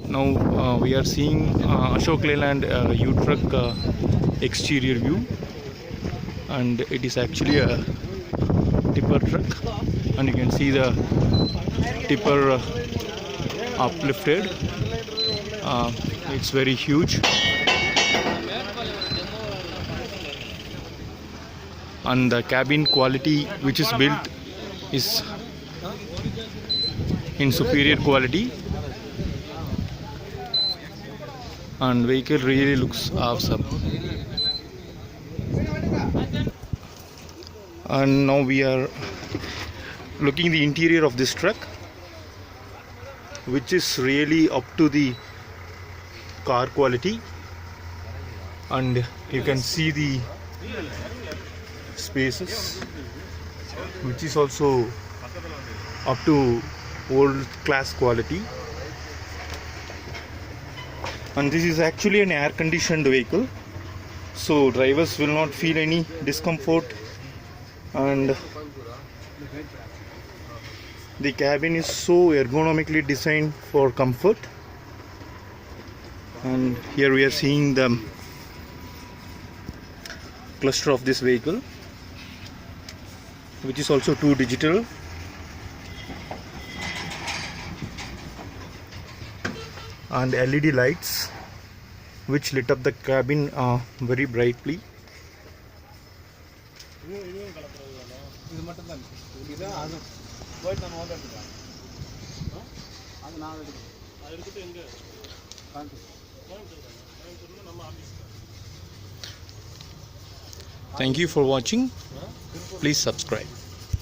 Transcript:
Now we are seeing Ashok Leyland U-truck exterior view, and it is actually a tipper truck, and you can see the tipper uplifted. It's very huge, and the cabin quality which is built is in superior quality, and vehicle really looks awesome. And now we are looking the interior of this truck, which is really up to the car quality, and you can see the spaces, which is also up to world class quality. And this is actually an air conditioned vehicle, so drivers will not feel any discomfort, and the cabin is so ergonomically designed for comfort. And here we are seeing the cluster of this vehicle, which is also 2 digital, and LED lights which lit up the cabin very brightly. Thank you for watching. Please subscribe.